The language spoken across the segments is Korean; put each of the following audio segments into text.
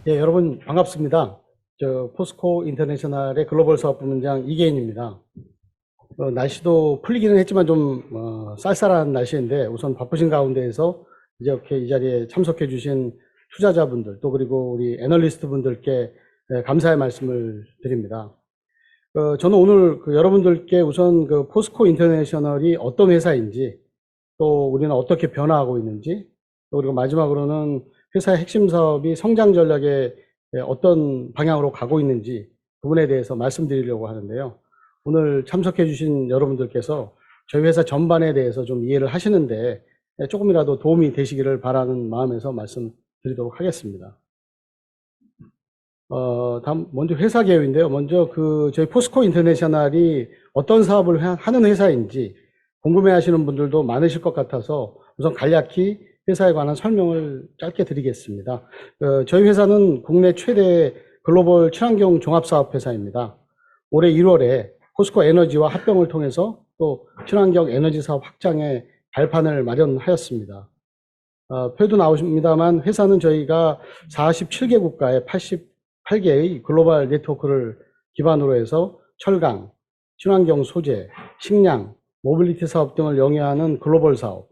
예, 여러분 반갑습니다. 포스코 인터내셔널의 글로벌 사업부문장 이계인입니다. 날씨도 풀리기는 했지만 좀 쌀쌀한 날씨인데 우선 바쁘신 가운데에서 이렇게 이 자리에 참석해 주신 투자자분들 또 그리고 우리 애널리스트 분들께 감사의 말씀을 드립니다. 저는 오늘 여러분들께 우선 포스코 인터내셔널이 어떤 회사인지 또 우리는 어떻게 변화하고 있는지 또 그리고 마지막으로는 회사의 핵심 사업이 성장 전략에 어떤 방향으로 가고 있는지 부분에 대해서 말씀드리려고 하는데요. 오늘 참석해 주신 여러분들께서 저희 회사 전반에 대해서 좀 이해를 하시는데 조금이라도 도움이 되시기를 바라는 마음에서 말씀드리도록 하겠습니다. 다음 먼저 회사 개요인데요. 먼저 저희 포스코 인터내셔널이 어떤 사업을 하는 회사인지 궁금해 하시는 분들도 많으실 것 같아서 우선 간략히 회사에 관한 설명을 짧게 드리겠습니다. 저희 회사는 국내 최대 글로벌 친환경 종합사업회사입니다. 올해 1월에 포스코 에너지와 합병을 통해서 또 친환경 에너지 사업 확장의 발판을 마련하였습니다. 표도 나오십니다만 회사는 저희가 47개 국가의 88개의 글로벌 네트워크를 기반으로 해서 철강, 친환경 소재, 식량, 모빌리티 사업 등을 영위하는 글로벌 사업,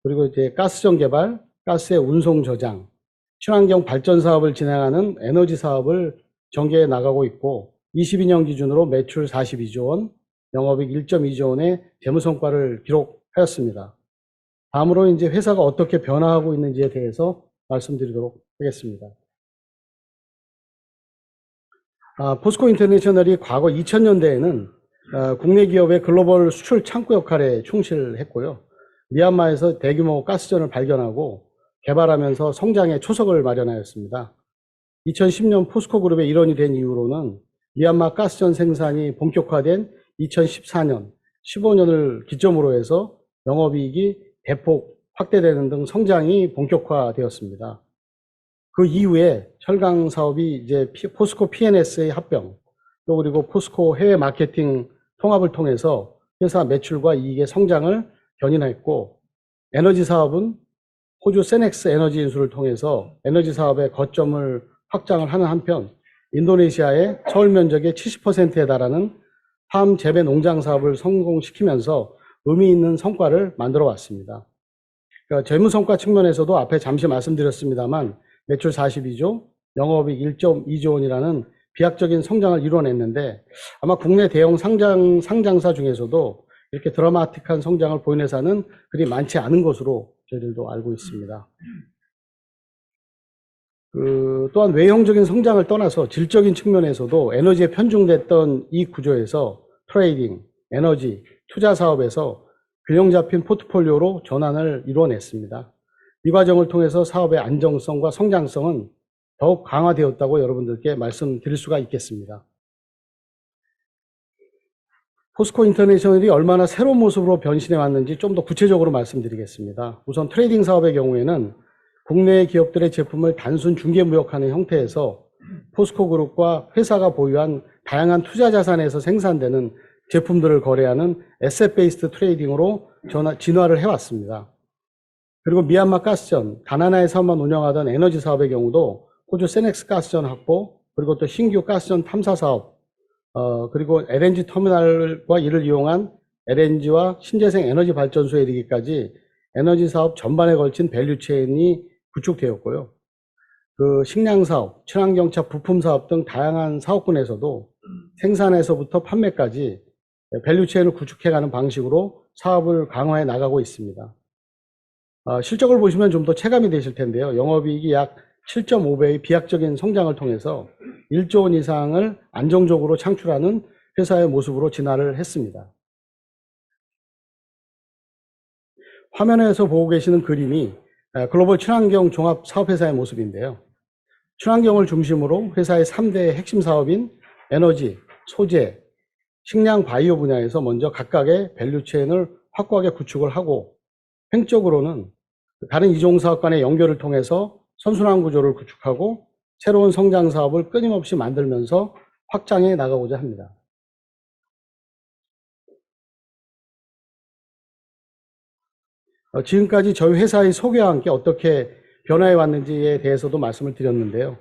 그리고 이제 가스전 개발, 가스의 운송 저장, 친환경 발전 사업을 진행하는 에너지 사업을 전개해 나가고 있고 22년 기준으로 매출 42조 원, 영업이익 1.2조 원의 재무 성과를 기록하였습니다. 다음으로 이제 회사가 어떻게 변화하고 있는지에 대해서 말씀드리도록 하겠습니다. 포스코 인터내셔널이 과거 2000년대에는 국내 기업의 글로벌 수출 창구 역할에 충실했고요. 미얀마에서 대규모 가스전을 발견하고 개발하면서 성장의 초석을 마련하였습니다. 2010년 포스코 그룹의 일원이 된 이후로는 미얀마 가스전 생산이 본격화된 2014년, 15년을 기점으로 해서 영업이익이 대폭 확대되는 등 성장이 본격화되었습니다. 그 이후에 철강 사업이 이제 포스코 P&S의 합병, 또 그리고 포스코 해외 마케팅 통합을 통해서 회사 매출과 이익의 성장을 견인했고, 에너지 사업은 호주 세넥스 에너지 인수를 통해서 에너지 사업의 거점을 확장을 하는 한편, 인도네시아의 서울 면적의 70%에 달하는 팜 재배 농장 사업을 성공시키면서 의미 있는 성과를 만들어 왔습니다. 그러니까 재무 성과 측면에서도 앞에 잠시 말씀드렸습니다만 매출 42조, 영업이익 1.2조 원이라는 비약적인 성장을 이뤄냈는데 아마 국내 대형 상장사 중에서도 이렇게 드라마틱한 성장을 보인 회사는 그리 많지 않은 것으로 저희들도 알고 있습니다. 또한 외형적인 성장을 떠나서 질적인 측면에서도 에너지에 편중됐던 이 구조에서 트레이딩, 에너지, 투자 사업에서 균형 잡힌 포트폴리오로 전환을 이루어냈습니다. 이 과정을 통해서 사업의 안정성과 성장성은 더욱 강화되었다고 여러분들께 말씀드릴 수가 있겠습니다. 포스코 인터내셔널이 얼마나 새로운 모습으로 변신해 왔는지 좀 더 구체적으로 말씀드리겠습니다. 우선 트레이딩 사업의 경우에는 국내 기업들의 제품을 단순 중개무역하는 형태에서 포스코 그룹과 회사가 보유한 다양한 투자 자산에서 생산되는 제품들을 거래하는 에셋 베이스드 트레이딩으로 진화를 해왔습니다. 그리고 미얀마 가스전, 가나나의 사업만 운영하던 에너지 사업의 경우도 호주 세넥스 가스전 확보, 그리고 또 신규 가스전 탐사 사업, 그리고 LNG 터미널과 이를 이용한 LNG와 신재생 에너지 발전소에 이르기까지 에너지 사업 전반에 걸친 밸류체인이 구축되었고요. 식량 사업, 친환경차 부품 사업 등 다양한 사업군에서도 생산에서부터 판매까지 밸류체인을 구축해가는 방식으로 사업을 강화해 나가고 있습니다. 실적을 보시면 좀 더 체감이 되실 텐데요. 영업이익이 약 7.5배의 비약적인 성장을 통해서 1조 원 이상을 안정적으로 창출하는 회사의 모습으로 진화를 했습니다. 화면에서 보고 계시는 그림이 글로벌 친환경 종합 사업회사의 모습인데요. 친환경을 중심으로 회사의 3대 핵심 사업인 에너지, 소재, 식량 바이오 분야에서 먼저 각각의 밸류체인을 확고하게 구축을 하고 횡적으로는 다른 이종 사업 간의 연결을 통해서 선순환 구조를 구축하고 새로운 성장 사업을 끊임없이 만들면서 확장해 나가고자 합니다. 지금까지 저희 회사의 소개와 함께 어떻게 변화해 왔는지에 대해서도 말씀을 드렸는데요.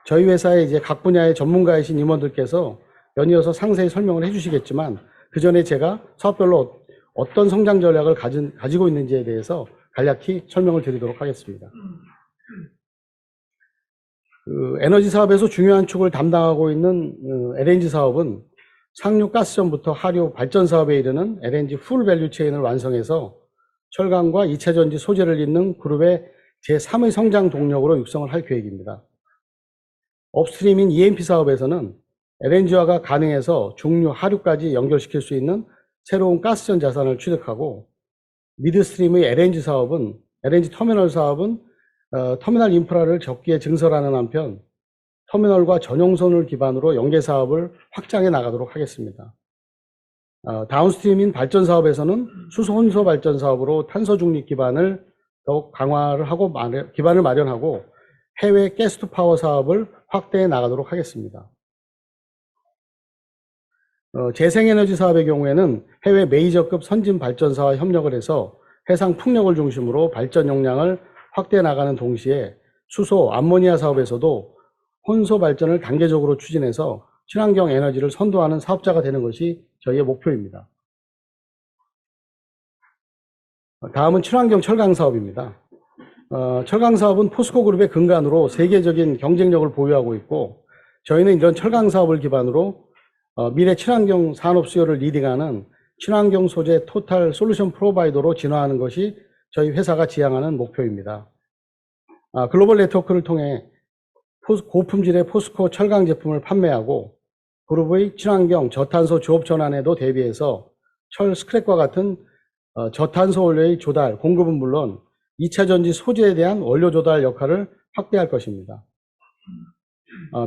저희 회사의 이제 각 분야의 전문가이신 임원들께서 연이어서 상세히 설명을 해주시겠지만, 그 전에 제가 사업별로 어떤 성장 전략을 가지고 있는지에 대해서 간략히 설명을 드리도록 하겠습니다. 에너지 사업에서 중요한 축을 담당하고 있는 LNG 사업은 상류 가스전부터 하류 발전 사업에 이르는 LNG 풀 밸류 체인을 완성해서 철강과 2차 전지 소재를 잇는 그룹의 제3의 성장 동력으로 육성을 할 계획입니다. 업스트림인 EMP 사업에서는 LNG화가 가능해서 중류, 하류까지 연결시킬 수 있는 새로운 가스전 자산을 취득하고, 미드스트림의 LNG 터미널 사업은 터미널 인프라를 적기에 증설하는 한편 터미널과 전용선을 기반으로 연계 사업을 확장해 나가도록 하겠습니다. 다운스트림인 발전 사업에서는 수소 혼소 발전 사업으로 탄소 중립 기반을 더욱 강화를 하고 기반을 마련하고 해외 가스 투 파워 사업을 확대해 나가도록 하겠습니다. 재생에너지 사업의 경우에는 해외 메이저급 선진 발전사와 협력을 해서 해상 풍력을 중심으로 발전 용량을 확대해 나가는 동시에 수소, 암모니아 사업에서도 혼소 발전을 단계적으로 추진해서 친환경 에너지를 선도하는 사업자가 되는 것이 저희의 목표입니다. 다음은 친환경 철강 사업입니다. 철강 사업은 포스코 그룹의 근간으로 세계적인 경쟁력을 보유하고 있고, 저희는 이런 철강 사업을 기반으로 미래 친환경 산업 수요를 리딩하는 친환경 소재 토탈 솔루션 프로바이더로 진화하는 것이 저희 회사가 지향하는 목표입니다. 글로벌 네트워크를 통해 고품질의 포스코 철강 제품을 판매하고 그룹의 친환경 저탄소 조업 전환에도 대비해서 철 스크랩과 같은 저탄소 원료의 조달, 공급은 물론 2차 전지 소재에 대한 원료 조달 역할을 확대할 것입니다.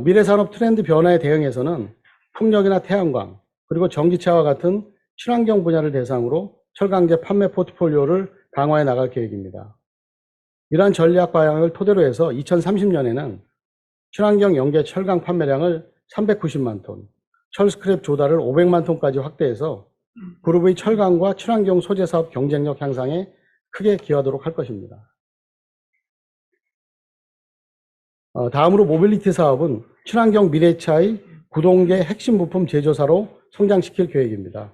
미래 산업 트렌드 변화에 대응해서는 풍력이나 태양광, 그리고 전기차와 같은 친환경 분야를 대상으로 철강제 판매 포트폴리오를 강화해 나갈 계획입니다. 이러한 전략 방향을 토대로 해서 2030년에는 친환경 연계 철강 판매량을 390만 톤, 철 스크랩 조달을 500만 톤까지 확대해서 그룹의 철강과 친환경 소재 사업 경쟁력 향상에 크게 기여하도록 할 것입니다. 다음으로 모빌리티 사업은 친환경 미래차의 구동계 핵심 부품 제조사로 성장시킬 계획입니다.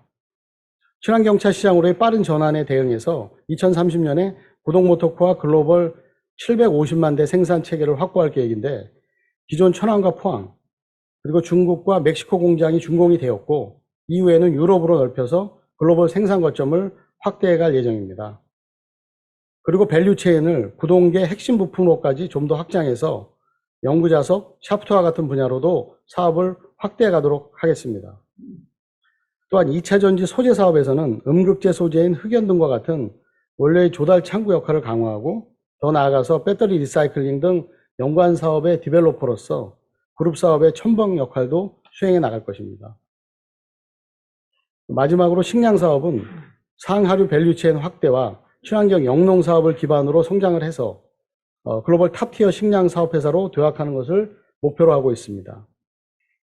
친환경차 시장으로의 빠른 전환에 대응해서 2030년에 구동모터코와 글로벌 750만 대 생산 체계를 확보할 계획인데, 기존 천안과 포항, 그리고 중국과 멕시코 공장이 준공이 되었고, 이후에는 유럽으로 넓혀서 글로벌 생산 거점을 확대해 갈 예정입니다. 그리고 밸류 체인을 구동계 핵심 부품으로까지 좀 더 확장해서 연구자석, 샤프트와 같은 분야로도 사업을 확대해 가도록 하겠습니다. 또한 2차 전지 소재 사업에서는 음극재 소재인 흑연 등과 같은 원료의 조달 창구 역할을 강화하고, 더 나아가서 배터리 리사이클링 등 연관 사업의 디벨로퍼로서 그룹 사업의 첨벙 역할도 수행해 나갈 것입니다. 마지막으로 식량 사업은 상하류 밸류체인 확대와 친환경 영농 사업을 기반으로 성장을 해서 글로벌 탑티어 식량 사업회사로 도약하는 것을 목표로 하고 있습니다.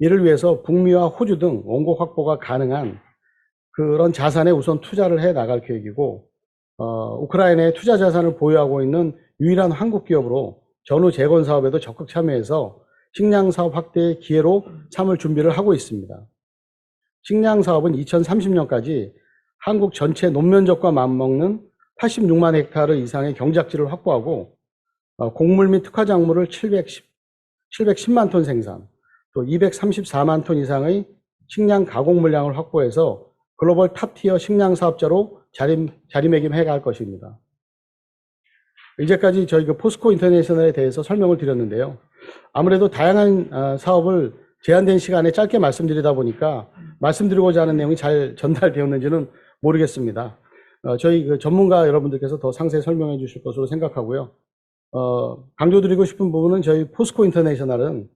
이를 위해서 북미와 호주 등 원고 확보가 가능한 그런 자산에 우선 투자를 해 나갈 계획이고, 우크라이나에 투자 자산을 보유하고 있는 유일한 한국 기업으로 전후 재건 사업에도 적극 참여해서 식량 사업 확대의 기회로 삼을 준비를 하고 있습니다. 식량 사업은 2030년까지 한국 전체 논면적과 맞먹는 86만 헥타르 이상의 경작지를 확보하고, 곡물 및 특화 작물을 710만 톤 생산, 또 234만 톤 이상의 식량 가공 물량을 확보해서 글로벌 탑티어 식량 사업자로 자리매김해 갈 것입니다. 이제까지 저희 포스코 인터내셔널에 대해서 설명을 드렸는데요. 아무래도 다양한 사업을 제한된 시간에 짧게 말씀드리다 보니까 말씀드리고자 하는 내용이 잘 전달되었는지는 모르겠습니다. 저희 전문가 여러분들께서 더 상세히 설명해 주실 것으로 생각하고요. 강조드리고 싶은 부분은 저희 포스코 인터내셔널은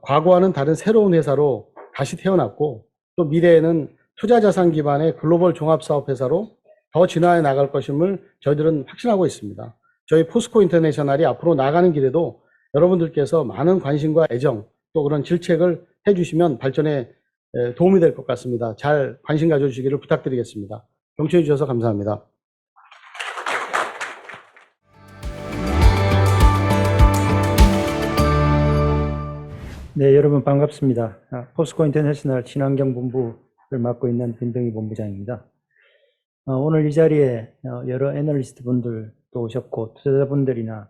과거와는 다른 새로운 회사로 다시 태어났고, 또 미래에는 투자자산 기반의 글로벌 종합사업회사로 더 진화해 나갈 것임을 저희들은 확신하고 있습니다. 저희 포스코 인터내셔널이 앞으로 나가는 길에도 여러분들께서 많은 관심과 애정, 또 그런 질책을 해주시면 발전에 도움이 될 것 같습니다. 잘 관심 가져주시기를 부탁드리겠습니다. 경청해 주셔서 감사합니다. 네, 여러분 반갑습니다. 포스코 인터내셔널 친환경 본부를 맡고 있는 김병희 본부장입니다. 오늘 이 자리에 여러 애널리스트 분들도 오셨고 투자자분들이나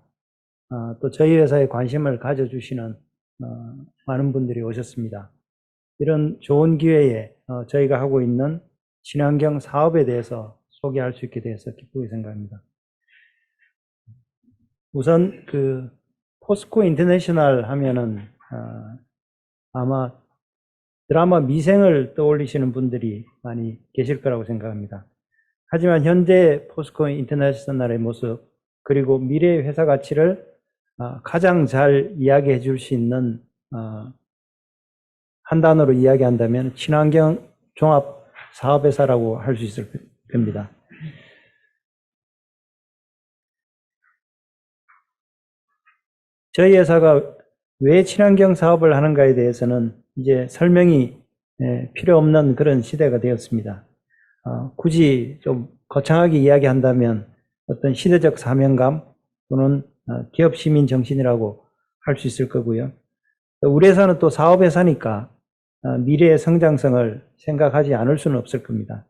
또 저희 회사에 관심을 가져주시는 많은 분들이 오셨습니다. 이런 좋은 기회에 저희가 하고 있는 친환경 사업에 대해서 소개할 수 있게 돼서 기쁘게 생각합니다. 우선 포스코 인터내셔널 하면은 아마 드라마 미생을 떠올리시는 분들이 많이 계실 거라고 생각합니다. 하지만 현재 포스코 인터내셔널의 모습 그리고 미래의 회사 가치를 가장 잘 이야기해 줄 수 있는 한 단어로 이야기한다면 친환경 종합 사업회사라고 할 수 있을 겁니다. 저희 회사가 왜 친환경 사업을 하는가에 대해서는 이제 설명이 필요 없는 그런 시대가 되었습니다. 굳이 좀 거창하게 이야기한다면 어떤 시대적 사명감 또는 기업 시민 정신이라고 할 수 있을 거고요. 우리 회사는 또 사업회사니까 미래의 성장성을 생각하지 않을 수는 없을 겁니다.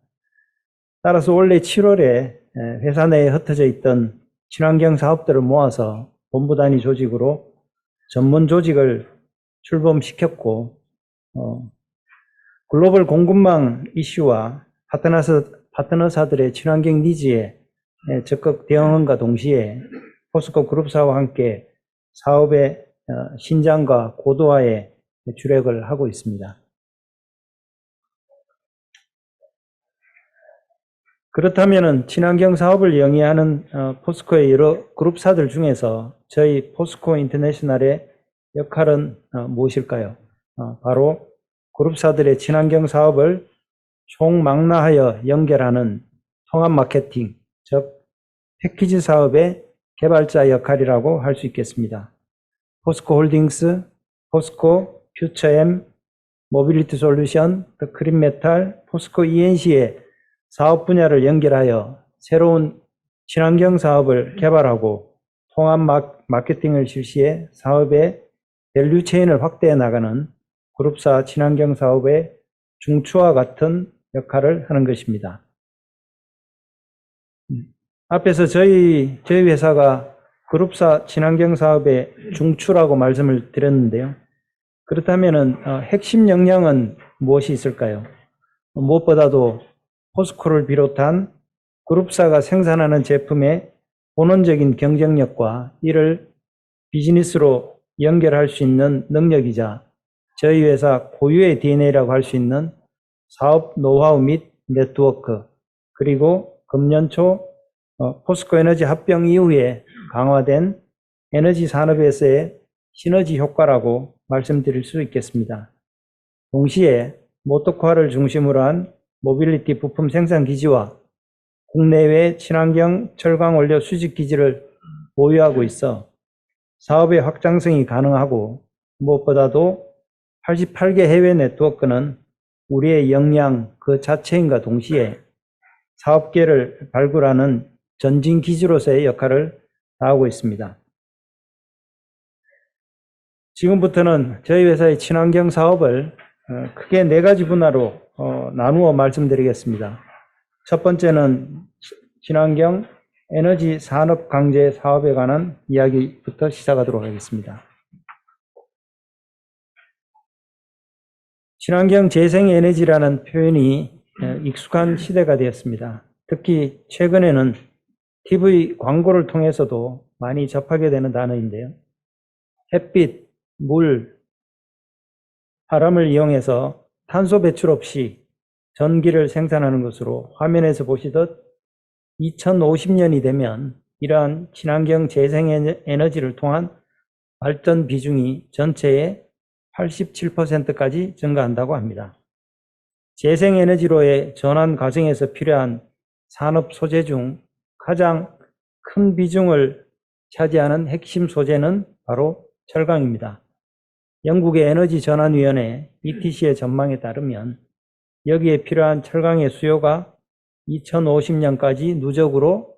따라서 올해 7월에 회사 내에 흩어져 있던 친환경 사업들을 모아서 본부 단위 조직으로 전문 조직을 출범시켰고 글로벌 공급망 이슈와 파트너사들의 친환경 니즈에 적극 대응함과 동시에 포스코 그룹사와 함께 사업의 신장과 고도화에 주력을 하고 있습니다. 그렇다면 친환경 사업을 영위하는 포스코의 여러 그룹사들 중에서 저희 포스코 인터내셔널의 역할은 무엇일까요? 바로 그룹사들의 친환경 사업을 총망라하여 연결하는 통합 마케팅, 즉 패키지 사업의 개발자 역할이라고 할 수 있겠습니다. 포스코 홀딩스, 포스코 퓨처엠, 모빌리티 솔루션, 더 크린메탈, 포스코 ENC의 사업 분야를 연결하여 새로운 친환경 사업을 개발하고 통합 마케팅을 실시해 사업의 밸류 체인을 확대해 나가는 그룹사 친환경 사업의 중추와 같은 역할을 하는 것입니다. 앞에서 저희 회사가 그룹사 친환경 사업의 중추라고 말씀을 드렸는데요. 그렇다면 핵심 역량은 무엇이 있을까요? 무엇보다도 포스코를 비롯한 그룹사가 생산하는 제품의 본원적인 경쟁력과 이를 비즈니스로 연결할 수 있는 능력이자 저희 회사 고유의 DNA라고 할 수 있는 사업 노하우 및 네트워크, 그리고 금년 초 포스코 에너지 합병 이후에 강화된 에너지 산업에서의 시너지 효과라고 말씀드릴 수 있겠습니다. 동시에 모터카를 중심으로 한 모빌리티 부품 생산 기지와 국내외 친환경 철강 원료 수집 기지를 보유하고 있어 사업의 확장성이 가능하고 무엇보다도 88개 해외 네트워크는 우리의 역량 그 자체인가 동시에 사업계를 발굴하는 전진 기지로서의 역할을 다하고 있습니다. 지금부터는 저희 회사의 친환경 사업을 크게 4가지 분야로 나누어 말씀드리겠습니다. 첫 번째는 친환경 에너지 산업 강제 사업에 관한 이야기부터 시작하도록 하겠습니다. 친환경 재생에너지라는 표현이 익숙한 시대가 되었습니다. 특히 최근에는 TV 광고를 통해서도 많이 접하게 되는 단어인데요. 햇빛, 물, 바람을 이용해서 탄소 배출 없이 전기를 생산하는 것으로 화면에서 보시듯 2050년이 되면 이러한 친환경 재생에너지를 통한 발전 비중이 전체의 87%까지 증가한다고 합니다. 재생에너지로의 전환 과정에서 필요한 산업 소재 중 가장 큰 비중을 차지하는 핵심 소재는 바로 철강입니다. 영국의 에너지전환위원회 ETC의 전망에 따르면 여기에 필요한 철강의 수요가 2050년까지 누적으로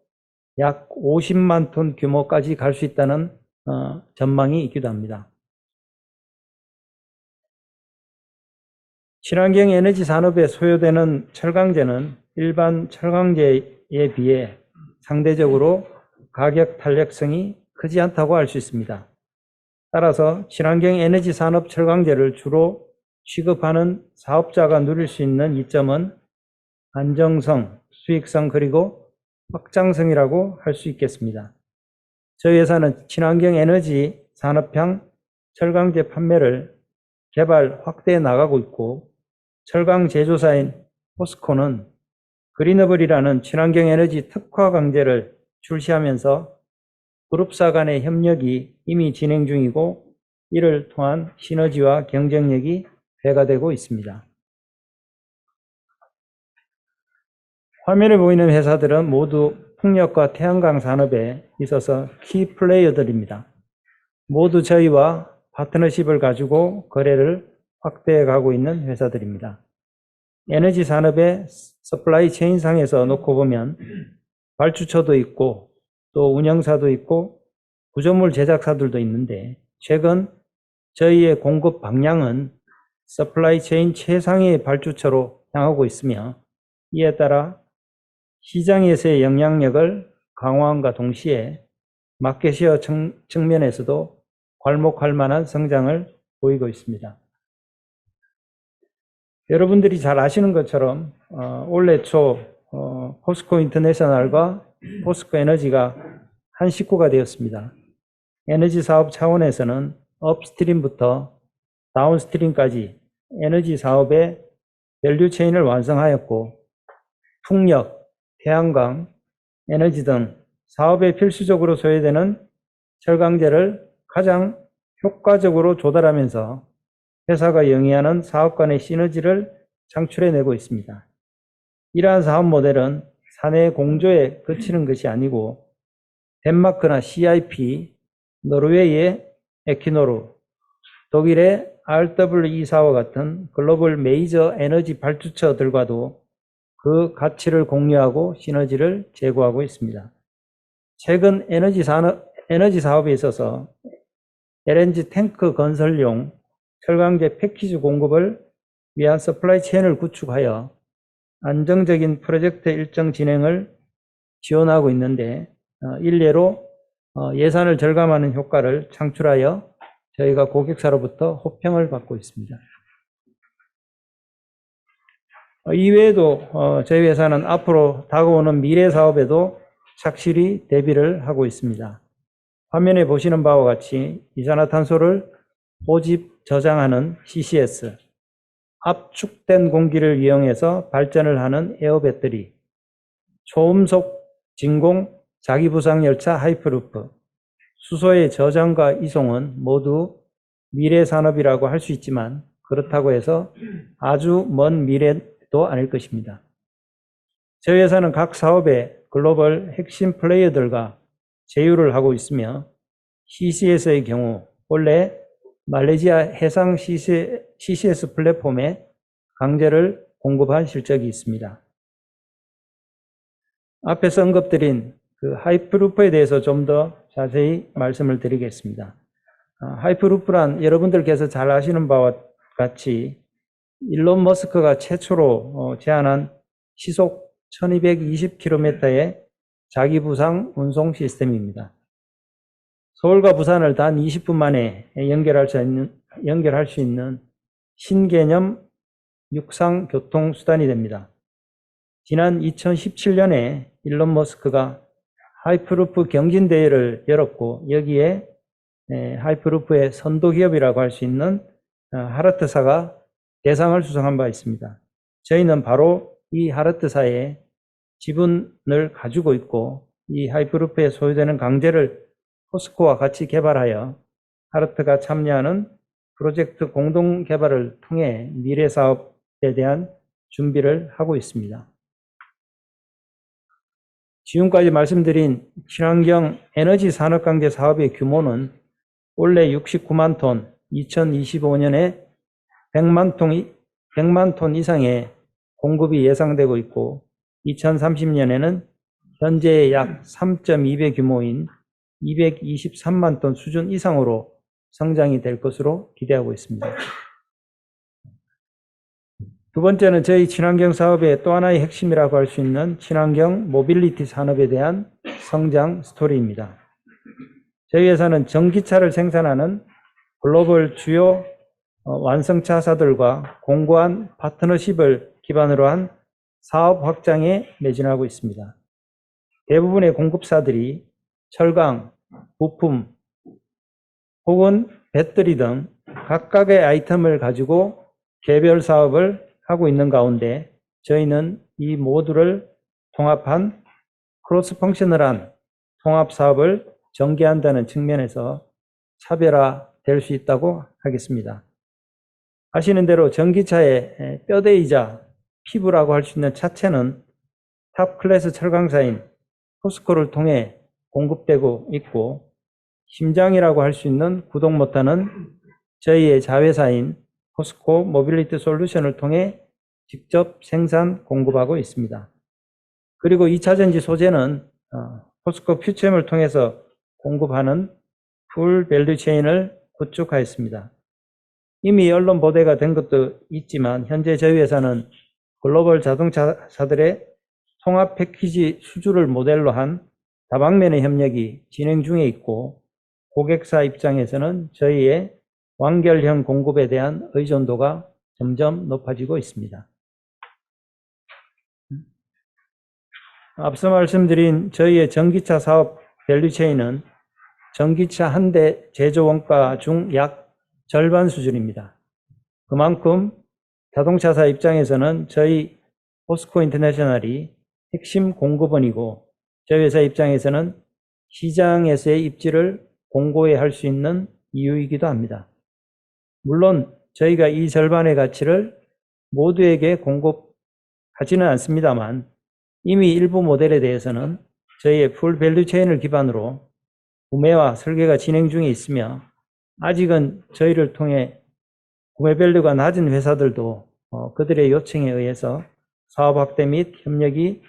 약 50만 톤 규모까지 갈 수 있다는 전망이 있기도 합니다. 친환경 에너지 산업에 소요되는 철강제는 일반 철강제에 비해 상대적으로 가격 탄력성이 크지 않다고 할 수 있습니다. 따라서 친환경 에너지 산업 철강제를 주로 취급하는 사업자가 누릴 수 있는 이점은 안정성, 수익성 그리고 확장성이라고 할 수 있겠습니다. 저희 회사는 친환경 에너지 산업형 철강제 판매를 개발, 확대해 나가고 있고 철강 제조사인 포스코는 그린어블이라는 친환경 에너지 특화 강제를 출시하면서 그룹사 간의 협력이 이미 진행 중이고 이를 통한 시너지와 경쟁력이 배가 되고 있습니다. 화면에 보이는 회사들은 모두 풍력과 태양광 산업에 있어서 키 플레이어들입니다. 모두 저희와 파트너십을 가지고 거래를 확대해 가고 있는 회사들입니다. 에너지 산업의 서플라이 체인상에서 놓고 보면 발주처도 있고 또 운영사도 있고 구조물 제작사들도 있는데 최근 저희의 공급 방향은 서플라이 체인 최상의 발주처로 향하고 있으며 이에 따라 시장에서의 영향력을 강화함과 동시에 마켓시어 측면에서도 괄목할 만한 성장을 보이고 있습니다. 여러분들이 잘 아시는 것처럼 올해 초 포스코 인터내셔널과 포스코 에너지가 한 식구가 되었습니다. 에너지 사업 차원에서는 업스트림부터 다운스트림까지 에너지 사업의 밸류 체인을 완성하였고 풍력, 태양광, 에너지 등 사업에 필수적으로 소요되는 철강제를 가장 효과적으로 조달하면서 회사가 영위하는 사업 간의 시너지를 창출해내고 있습니다. 이러한 사업 모델은 사내 공조에 그치는 것이 아니고 덴마크나 CIP, 노르웨이의 에퀴노르, 독일의 RWE사와 같은 글로벌 메이저 에너지 발주처들과도 그 가치를 공유하고 시너지를 제고하고 있습니다. 최근 에너지 사업에 있어서 LNG 탱크 건설용 철강제 패키지 공급을 위한 서플라이 체인을 구축하여 안정적인 프로젝트 일정 진행을 지원하고 있는데 일례로 예산을 절감하는 효과를 창출하여 저희가 고객사로부터 호평을 받고 있습니다. 이외에도 저희 회사는 앞으로 다가오는 미래 사업에도 착실히 대비를 하고 있습니다. 화면에 보시는 바와 같이 이산화탄소를 포집 저장하는 CCS, 압축된 공기를 이용해서 발전을 하는 에어배터리, 초음속 진공 자기부상열차 하이프루프, 수소의 저장과 이송은 모두 미래 산업이라고 할 수 있지만 그렇다고 해서 아주 먼 미래도 아닐 것입니다. 저희 회사는 각 사업의 글로벌 핵심 플레이어들과 제휴를 하고 있으며 CCS의 경우 원래 말레이시아 해상 CCS 플랫폼에 강제를 공급한 실적이 있습니다. 앞에서 언급드린 그 하이프루프에 대해서 좀 더 자세히 말씀을 드리겠습니다. 하이프루프란 여러분들께서 잘 아시는 바와 같이 일론 머스크가 최초로 제안한 시속 1220km의 자기부상 운송 시스템입니다. 서울과 부산을 단 20분 만에 연결할 수 있는 신개념 육상 교통수단이 됩니다. 지난 2017년에 일론 머스크가 하이프루프 경진대회를 열었고 여기에 하이프루프의 선도기업이라고 할 수 있는 하르트사가 대상을 수상한 바 있습니다. 저희는 바로 이 하르트사의 지분을 가지고 있고 이 하이프루프에 소요되는 강제를 포스코와 같이 개발하여 하르트가 참여하는 프로젝트 공동 개발을 통해 미래 사업에 대한 준비를 하고 있습니다. 지금까지 말씀드린 친환경 에너지 산업강제 사업의 규모는 원래 69만 톤, 2025년에 100만 톤 이상의 공급이 예상되고 있고 2030년에는 현재의 약 3.2배 규모인 223만 톤 수준 이상으로 성장이 될 것으로 기대하고 있습니다. 두 번째는 저희 친환경 사업의 또 하나의 핵심이라고 할 수 있는 친환경 모빌리티 산업에 대한 성장 스토리입니다. 저희 회사는 전기차를 생산하는 글로벌 주요 완성차사들과 공고한 파트너십을 기반으로 한 사업 확장에 매진하고 있습니다. 대부분의 공급사들이 철강, 부품 혹은 배터리 등 각각의 아이템을 가지고 개별 사업을 하고 있는 가운데 저희는 이 모두를 통합한 크로스 펑셔널한 통합 사업을 전개한다는 측면에서 차별화될 수 있다고 하겠습니다. 아시는 대로 전기차의 뼈대이자 피부라고 할 수 있는 차체는 탑 클래스 철강사인 포스코를 통해 공급되고 있고, 심장이라고 할 수 있는 구동 모터는 저희의 자회사인 포스코 모빌리티 솔루션을 통해 직접 생산 공급하고 있습니다. 그리고 2차 전지 소재는 포스코 퓨처엠을 통해서 공급하는 풀 밸류 체인을 구축하였습니다. 이미 언론 보도가 된 것도 있지만 현재 저희 회사는 글로벌 자동차사들의 통합 패키지 수주를 모델로 한 다방면의 협력이 진행 중에 있고, 고객사 입장에서는 저희의 완결형 공급에 대한 의존도가 점점 높아지고 있습니다. 앞서 말씀드린 저희의 전기차 사업 밸류체인은 전기차 한 대 제조 원가 중 약 절반 수준입니다. 그만큼 자동차사 입장에서는 저희 포스코 인터내셔널이 핵심 공급원이고, 저희 회사 입장에서는 시장에서의 입지를 공고히 할 수 있는 이유이기도 합니다. 물론 저희가 이 절반의 가치를 모두에게 공급하지는 않습니다만, 이미 일부 모델에 대해서는 저희의 풀 밸류 체인을 기반으로 구매와 설계가 진행 중에 있으며, 아직은 저희를 통해 구매 밸류가 낮은 회사들도 그들의 요청에 의해서 사업 확대 및 협력이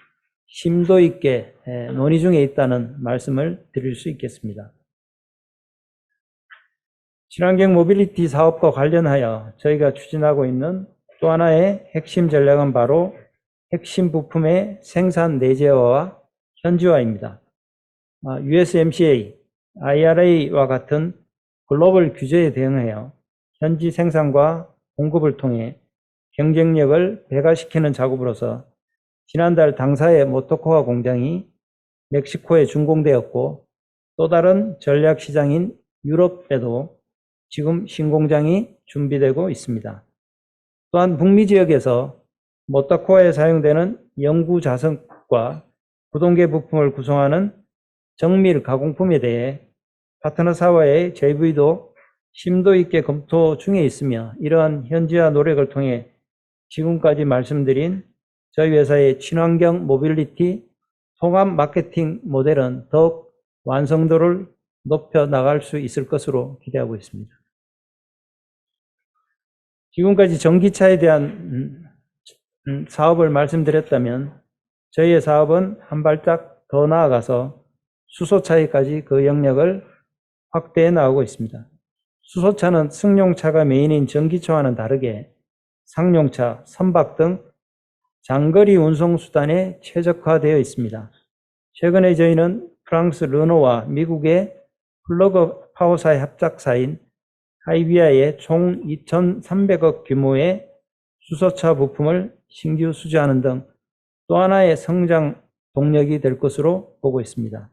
심도 있게 논의 중에 있다는 말씀을 드릴 수 있겠습니다. 친환경 모빌리티 사업과 관련하여 저희가 추진하고 있는 또 하나의 핵심 전략은 바로 핵심 부품의 생산 내재화와 현지화입니다. USMCA, IRA와 같은 글로벌 규제에 대응하여 현지 생산과 공급을 통해 경쟁력을 배가시키는 작업으로서 지난달 당사의 모토코아 공장이 멕시코에 준공되었고, 또 다른 전략 시장인 유럽에도 지금 신공장이 준비되고 있습니다. 또한 북미 지역에서 모토코아에 사용되는 영구 자석과 구동계 부품을 구성하는 정밀 가공품에 대해 파트너사와의 JV도 심도 있게 검토 중에 있으며, 이러한 현지화 노력을 통해 지금까지 말씀드린 저희 회사의 친환경 모빌리티 통합 마케팅 모델은 더욱 완성도를 높여 나갈 수 있을 것으로 기대하고 있습니다. 지금까지 전기차에 대한 사업을 말씀드렸다면, 저희의 사업은 한 발짝 더 나아가서 수소차에까지 그 영역을 확대해 나가고 있습니다. 수소차는 승용차가 메인인 전기차와는 다르게 상용차, 선박 등 장거리 운송수단에 최적화되어 있습니다. 최근에 저희는 프랑스 르노와 미국의 플러그 파워사의 합작사인 하이비아에 총 2,300억 규모의 수소차 부품을 신규 수주하는 등 또 하나의 성장 동력이 될 것으로 보고 있습니다.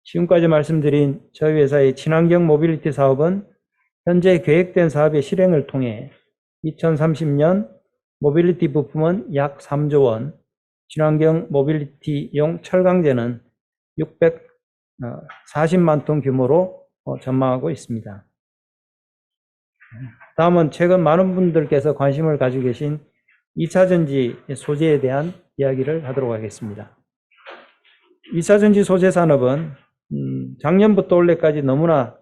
지금까지 말씀드린 저희 회사의 친환경 모빌리티 사업은 현재 계획된 사업의 실행을 통해 2030년 모빌리티 부품은 약 3조 원, 친환경 모빌리티용 철강제는 640만 톤 규모로 전망하고 있습니다. 다음은 최근 많은 분들께서 관심을 가지고 계신 2차 전지 소재에 대한 이야기를 하도록 하겠습니다. 2차 전지 소재 산업은 작년부터 올해까지 너무나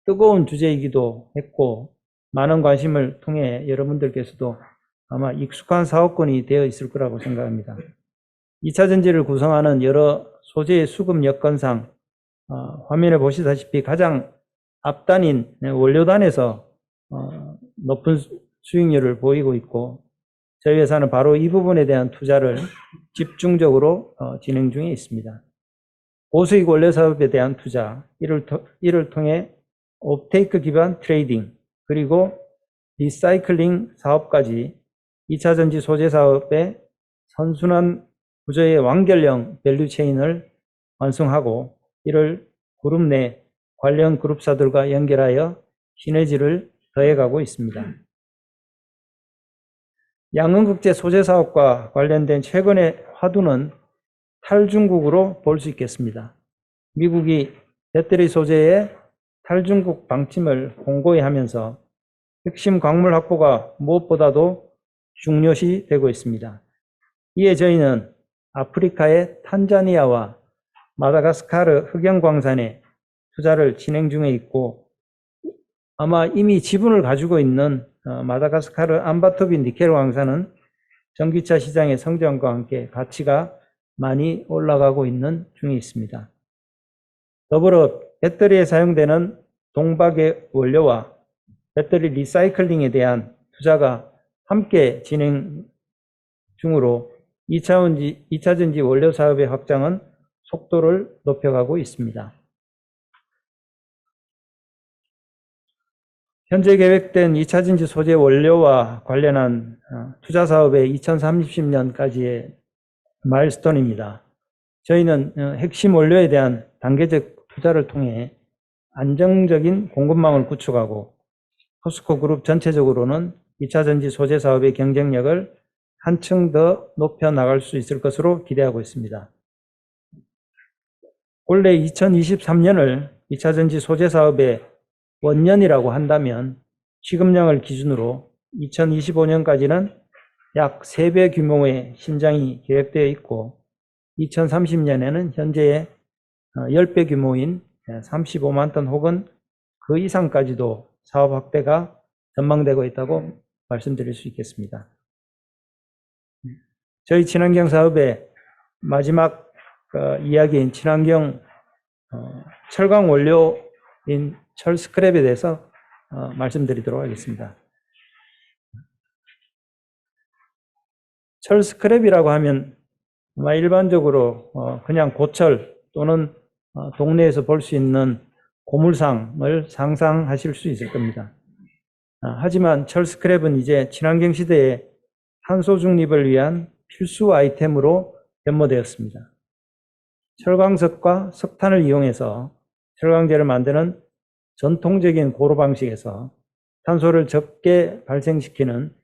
뜨거운 주제이기도 했고, 많은 관심을 통해 여러분들께서도 아마 익숙한 사업권이 되어 있을 거라고 생각합니다. 2차 전지를 구성하는 여러 소재의 수급 여건상 화면에 보시다시피 가장 앞단인 원료단에서 높은 수익률을 보이고 있고 저희 회사는 바로 이 부분에 대한 투자를 집중적으로 진행 중에 있습니다. 고수익 원료 사업에 대한 투자, 이를 통해 옵테이크 기반 트레이딩, 그리고 리사이클링 사업까지 2차 전지 소재 사업의 선순환 구조의 완결형 밸류 체인을 완성하고 이를 그룹 내 관련 그룹사들과 연결하여 시너지를 더해가고 있습니다. 양은국제 소재 사업과 관련된 최근의 화두는 탈중국으로 볼 수 있겠습니다. 미국이 배터리 소재의 탈중국 방침을 공고히 하면서 핵심 광물 확보가 무엇보다도 중요시 되고 있습니다. 이에 저희는 아프리카의 탄자니아와 마다가스카르 흑연광산에 투자를 진행 중에 있고 아마 이미 지분을 가지고 있는 마다가스카르 암바토비 니켈 광산은 전기차 시장의 성장과 함께 가치가 많이 올라가고 있는 중에 있습니다. 더불어 배터리에 사용되는 동박의 원료와 배터리 리사이클링에 대한 투자가 함께 진행 중으로 2차 전지 원료 사업의 확장은 속도를 높여가고 있습니다. 현재 계획된 2차 전지 소재 원료와 관련한 투자 사업의 2030년까지의 마일스톤입니다. 저희는 핵심 원료에 대한 단계적 투자를 통해 안정적인 공급망을 구축하고 포스코 그룹 전체적으로는 2차 전지 소재 사업의 경쟁력을 한층 더 높여 나갈 수 있을 것으로 기대하고 있습니다. 원래 2023년을 2차 전지 소재 사업의 원년이라고 한다면 지급량을 기준으로 2025년까지는 약 3배 규모의 신장이 계획되어 있고 2030년에는 현재의 10배 규모인 35만 톤 혹은 그 이상까지도 사업 확대가 전망되고 있다고 말씀드릴 수 있겠습니다. 저희 친환경 사업의 마지막 이야기인 친환경 철강 원료인 철 스크랩에 대해서 말씀드리도록 하겠습니다. 철 스크랩이라고 하면 아마 일반적으로 그냥 고철 또는 동네에서 볼 수 있는 고물상을 상상하실 수 있을 겁니다. 하지만 철 스크랩은 이제 친환경 시대에 탄소 중립을 위한 필수 아이템으로 변모되었습니다. 철광석과 석탄을 이용해서 철강제를 만드는 전통적인 고로 방식에서 탄소를 적게 발생시키는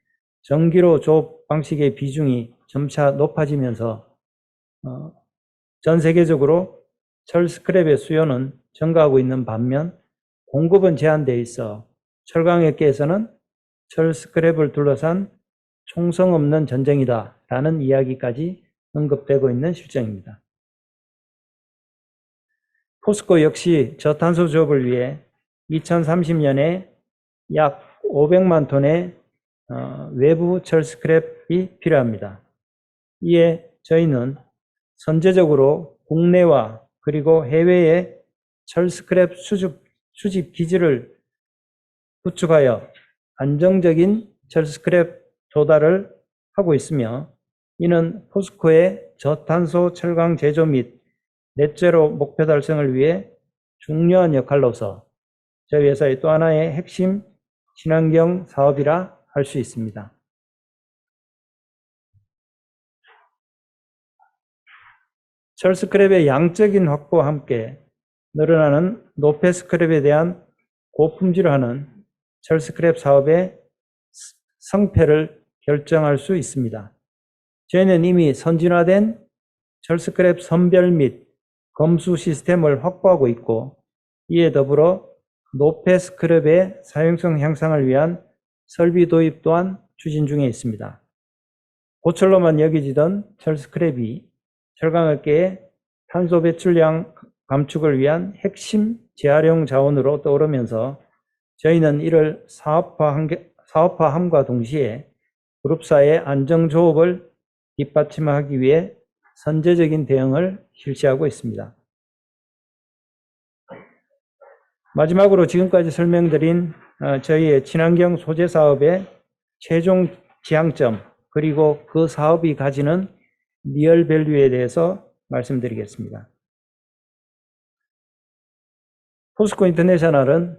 전기로 조업 방식의 비중이 점차 높아지면서 전 세계적으로 철 스크랩의 수요는 증가하고 있는 반면 공급은 제한되어 있어 철강업계에서는 철 스크랩을 둘러싼 총성 없는 전쟁이다 라는 이야기까지 언급되고 있는 실정입니다. 포스코 역시 저탄소 조업을 위해 2030년에 약 500만 톤의 외부 철 스크랩이 필요합니다. 이에 저희는 선제적으로 국내와 그리고 해외에 철 스크랩 수집 기지를 구축하여 안정적인 철 스크랩 조달을 하고 있으며 이는 포스코의 저탄소 철강 제조 및 넷제로 목표 달성을 위해 중요한 역할로서 저희 회사의 또 하나의 핵심 친환경 사업이라 할 수 있습니다. 철 스크랩의 양적인 확보와 함께 늘어나는 노폐 스크랩에 대한 고품질화는 철 스크랩 사업의 성패를 결정할 수 있습니다. 저희는 이미 선진화된 철 스크랩 선별 및 검수 시스템을 확보하고 있고 이에 더불어 노폐 스크랩의 사용성 향상을 위한 설비 도입 또한 추진 중에 있습니다. 고철로만 여겨지던 철 스크랩이 철강업계의 탄소 배출량 감축을 위한 핵심 재활용 자원으로 떠오르면서 저희는 이를 사업화함과 동시에 그룹사의 안정조업을 뒷받침하기 위해 선제적인 대응을 실시하고 있습니다. 마지막으로 지금까지 설명드린 저희의 친환경 소재 사업의 최종 지향점, 그리고 그 사업이 가지는 리얼 밸류에 대해서 말씀드리겠습니다. 포스코 인터내셔널은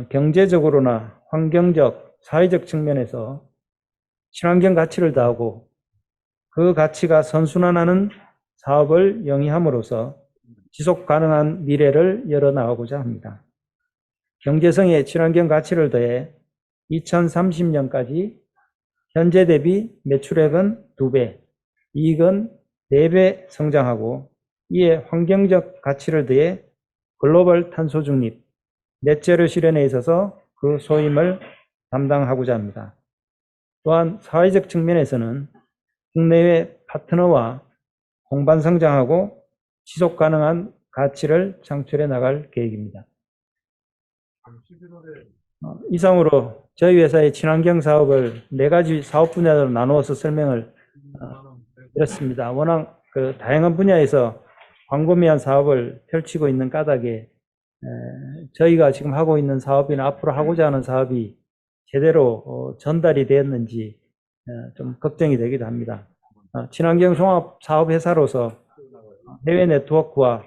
경제적으로나 환경적, 사회적 측면에서 친환경 가치를 더하고 그 가치가 선순환하는 사업을 영위함으로써 지속 가능한 미래를 열어나가고자 합니다. 경제성에 친환경 가치를 더해 2030년까지 현재 대비 매출액은 2배, 이익은 4배 성장하고, 이에 환경적 가치를 더해 글로벌 탄소 중립, 넷제로 실현에 있어서 그 소임을 담당하고자 합니다. 또한 사회적 측면에서는 국내외 파트너와 공반 성장하고 지속 가능한 가치를 창출해 나갈 계획입니다. 이상으로 저희 회사의 친환경 사업을 4가지 사업 분야로 나누어서 설명을 드렸습니다. 워낙 다양한 분야에서 광범위한 사업을 펼치고 있는 까닭에 저희가 지금 하고 있는 사업이나 앞으로 하고자 하는 사업이 제대로 전달이 되었는지 좀 걱정이 되기도 합니다. 친환경 종합 사업 회사로서 해외 네트워크와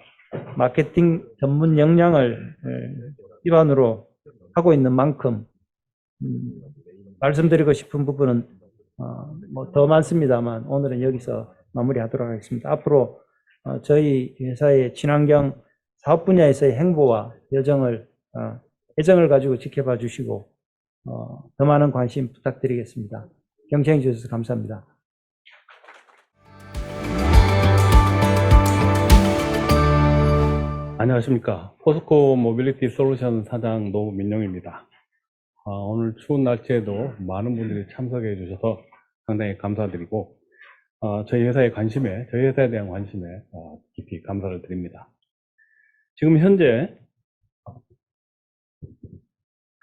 마케팅 전문 역량을 기반으로 하고 있는 만큼 말씀드리고 싶은 부분은 더 많습니다만 오늘은 여기서 마무리하도록 하겠습니다. 앞으로 저희 회사의 친환경 사업 분야에서의 행보와 여정을 애정을 가지고 지켜봐 주시고 더 많은 관심 부탁드리겠습니다. 경청해 주셔서 감사합니다. 안녕하십니까. 포스코 모빌리티 솔루션 사장 노민용입니다. 오늘 추운 날씨에도 많은 분들이 참석해 주셔서 상당히 감사드리고, 저희 회사에 대한 관심에 깊이 감사를 드립니다. 지금 현재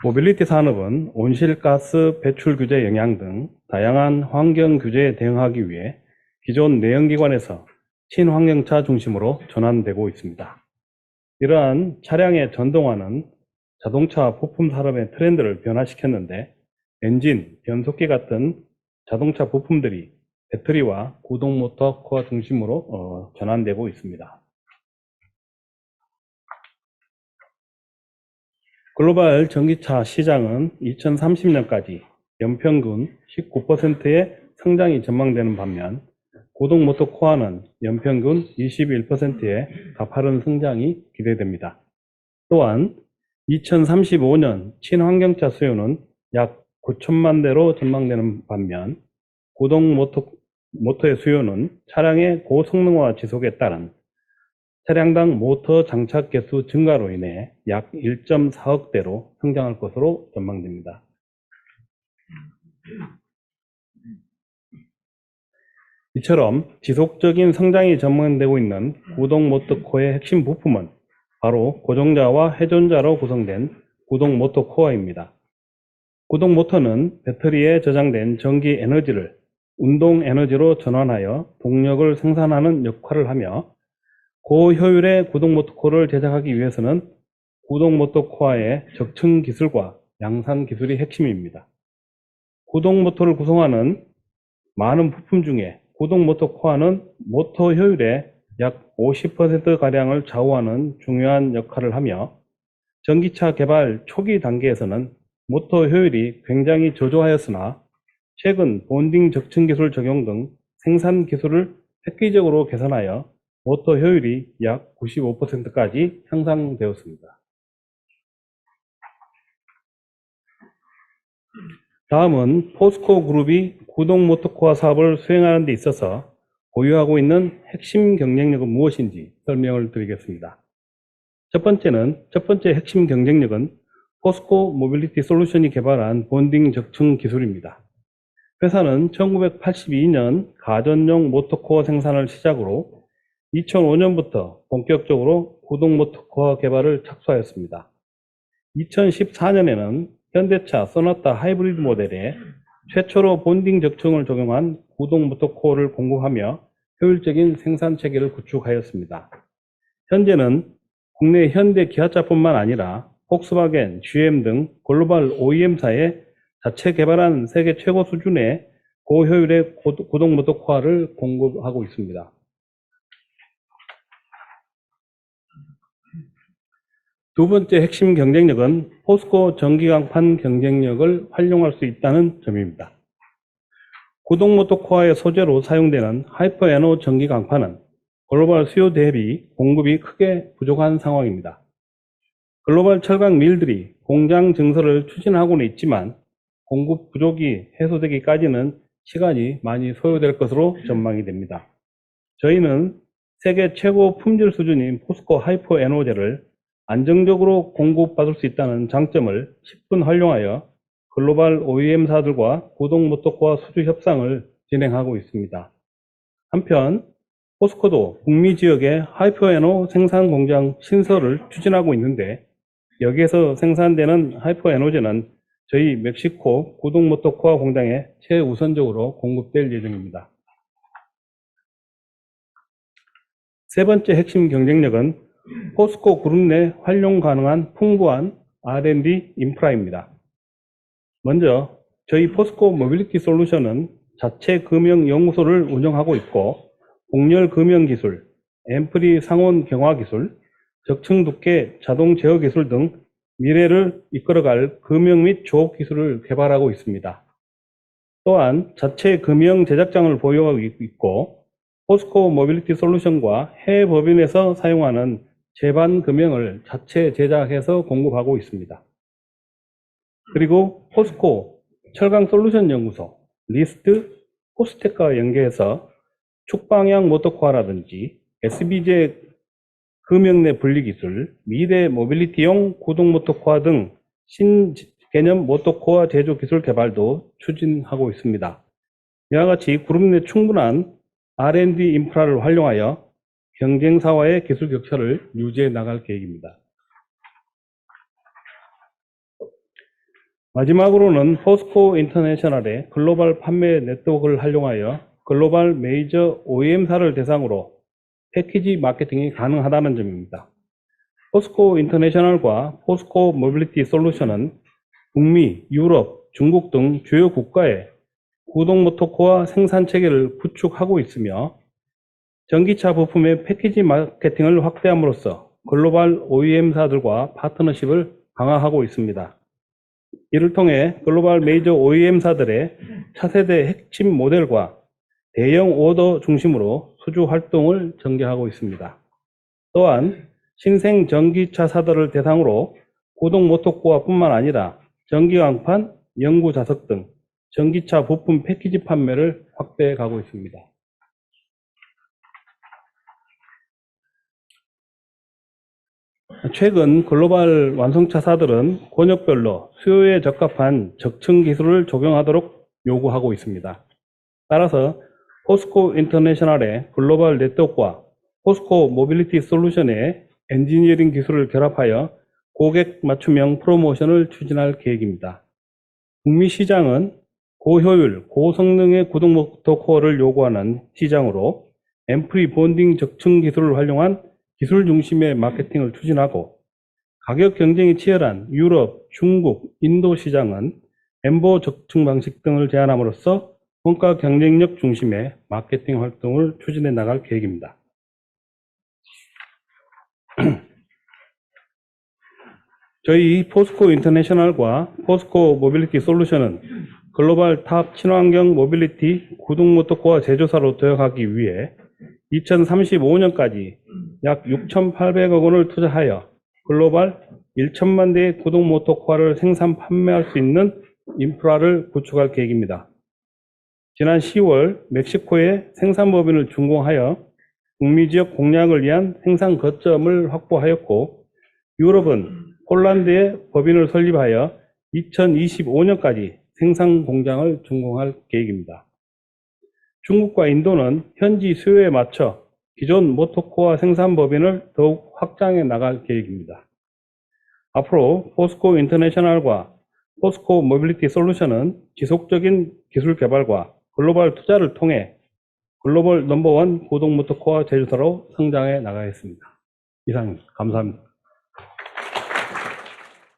모빌리티 산업은 온실가스 배출 규제 영향 등 다양한 환경 규제에 대응하기 위해 기존 내연기관에서 친환경차 중심으로 전환되고 있습니다. 이러한 차량의 전동화는 자동차 부품 산업의 트렌드를 변화시켰는데, 엔진, 변속기 같은 자동차 부품들이 배터리와 구동 모터 코어 중심으로 전환되고 있습니다. 글로벌 전기차 시장은 2030년까지 연평균 19%의 성장이 전망되는 반면, 구동 모터 코어는 연평균 21%의 가파른 성장이 기대됩니다. 또한 2035년 친환경차 수요는 약 9천만 대로 전망되는 반면, 구동 모터의 수요는 차량의 고성능화 지속에 따른 차량당 모터 장착 개수 증가로 인해 약 1.4억 대로 성장할 것으로 전망됩니다. 이처럼 지속적인 성장이 전망되고 있는 구동 모터 코어의 핵심 부품은 바로 고정자와 회전자로 구성된 구동 모터 코어입니다. 구동 모터는 배터리에 저장된 전기 에너지를 운동 에너지로 전환하여 동력을 생산하는 역할을 하며, 고효율의 구동 모터 코어를 제작하기 위해서는 구동 모터 코어의 적층 기술과 양산 기술이 핵심입니다. 구동 모터를 구성하는 많은 부품 중에 구동 모터 코어는 모터 효율의 약 50%가량을 좌우하는 중요한 역할을 하며, 전기차 개발 초기 단계에서는 모터 효율이 굉장히 저조하였으나 최근 본딩 적층 기술 적용 등 생산 기술을 획기적으로 개선하여 모터 효율이 약 95%까지 향상되었습니다. 다음은 포스코 그룹이 구동 모터 코어 사업을 수행하는 데 있어서 보유하고 있는 핵심 경쟁력은 무엇인지 설명을 드리겠습니다. 첫 번째 핵심 경쟁력은 포스코 모빌리티 솔루션이 개발한 본딩 적층 기술입니다. 회사는 1982년 가전용 모터코어 생산을 시작으로 2005년부터 본격적으로 구동 모터코어 개발을 착수하였습니다. 2014년에는 현대차 소나타 하이브리드 모델에 최초로 본딩 적층을 적용한 구동 모터코어를 공급하며 효율적인 생산 체계를 구축하였습니다. 현재는 국내 현대 기아차뿐만 아니라 폭스바겐, GM 등 글로벌 OEM사의 자체 개발한 세계 최고 수준의 고효율의 구동 모터코어를 공급하고 있습니다. 두 번째 핵심 경쟁력은 포스코 전기강판 경쟁력을 활용할 수 있다는 점입니다. 구동 모터코어의 소재로 사용되는 하이퍼에너 전기강판은 글로벌 수요 대비 공급이 크게 부족한 상황입니다. 글로벌 철강 밀들이 공장 증설을 추진하고는 있지만 공급 부족이 해소되기까지는 시간이 많이 소요될 것으로 전망이 됩니다. 저희는 세계 최고 품질 수준인 포스코 하이퍼 에너제를 안정적으로 공급받을 수 있다는 장점을 10분 활용하여 글로벌 OEM사들과 구동 모터코어 수주 협상을 진행하고 있습니다. 한편 포스코도 북미 지역에 하이퍼에너 생산 공장 신설을 추진하고 있는데 여기에서 생산되는 하이퍼에너제는 저희 멕시코 구동 모터코어 공장에 최우선적으로 공급될 예정입니다. 세 번째 핵심 경쟁력은 포스코 그룹 내 활용 가능한 풍부한 R&D 인프라입니다. 먼저 저희 포스코 모빌리티 솔루션은 자체 금형 연구소를 운영하고 있고 복열 금형 기술, 앰프리 상온 경화 기술, 적층 두께 자동 제어 기술 등 미래를 이끌어갈 금형 및 조업 기술을 개발하고 있습니다. 또한 자체 금형 제작장을 보유하고 있고 포스코 모빌리티 솔루션과 해외 법인에서 사용하는 제반 금형을 자체 제작해서 공급하고 있습니다. 그리고 포스코 철강 솔루션 연구소, 리스트, 포스텍과 연계해서 축방향 모터코어라든지 SBJ 금형 내 분리기술, 미래 모빌리티용 구동 모터코어 등 신개념 모터코어 제조 기술 개발도 추진하고 있습니다. 이와 같이 그룹 내 충분한 R&D 인프라를 활용하여 경쟁사와의 기술 격차를 유지해 나갈 계획입니다. 마지막으로는 포스코 인터내셔널의 글로벌 판매 네트워크를 활용하여 글로벌 메이저 OEM사를 대상으로 패키지 마케팅이 가능하다는 점입니다. 포스코 인터내셔널과 포스코 모빌리티 솔루션은 북미, 유럽, 중국 등 주요 국가의 구동 모터코어 생산 체계를 구축하고 있으며 전기차 부품의 패키지 마케팅을 확대함으로써 글로벌 OEM사들과 파트너십을 강화하고 있습니다. 이를 통해 글로벌 메이저 OEM사들의 차세대 핵심 모델과 대형 오더 중심으로 수주 활동을 전개하고 있습니다. 또한 신생 전기차사들을 대상으로 구동 모터코어뿐만 아니라 전기강판, 연구 자석 등 전기차 부품 패키지 판매를 확대해 가고 있습니다. 최근 글로벌 완성차사들은 권역별로 수요에 적합한 적층 기술을 적용하도록 요구하고 있습니다. 따라서 포스코 인터내셔널의 글로벌 네트워크와 포스코 모빌리티 솔루션의 엔지니어링 기술을 결합하여 고객 맞춤형 프로모션을 추진할 계획입니다. 북미 시장은 고효율, 고성능의 구동 모터코어를 요구하는 시장으로 앰프리 본딩 적층 기술을 활용한 기술 중심의 마케팅을 추진하고 가격 경쟁이 치열한 유럽, 중국, 인도 시장은 엠보 적층 방식 등을 제안함으로써 원가 경쟁력 중심의 마케팅 활동을 추진해 나갈 계획입니다. 저희 포스코 인터내셔널과 포스코 모빌리티 솔루션은 글로벌 탑 친환경 모빌리티 구동 모터코어 제조사로 도약하기 위해 2035년까지 약 6,800억 원을 투자하여 글로벌 1천만 대의 구동 모터코어를 생산 판매할 수 있는 인프라를 구축할 계획입니다. 지난 10월 멕시코의 생산 법인을 준공하여 북미 지역 공략을 위한 생산 거점을 확보하였고 유럽은 폴란드에 법인을 설립하여 2025년까지 생산 공장을 준공할 계획입니다. 중국과 인도는 현지 수요에 맞춰 기존 모터코어 생산 법인을 더욱 확장해 나갈 계획입니다. 앞으로 포스코 인터내셔널과 포스코 모빌리티 솔루션은 지속적인 기술 개발과 글로벌 투자를 통해 글로벌 넘버원 구동 모터코어 제조사로 성장해 나가겠습니다. 이상입니다. 감사합니다.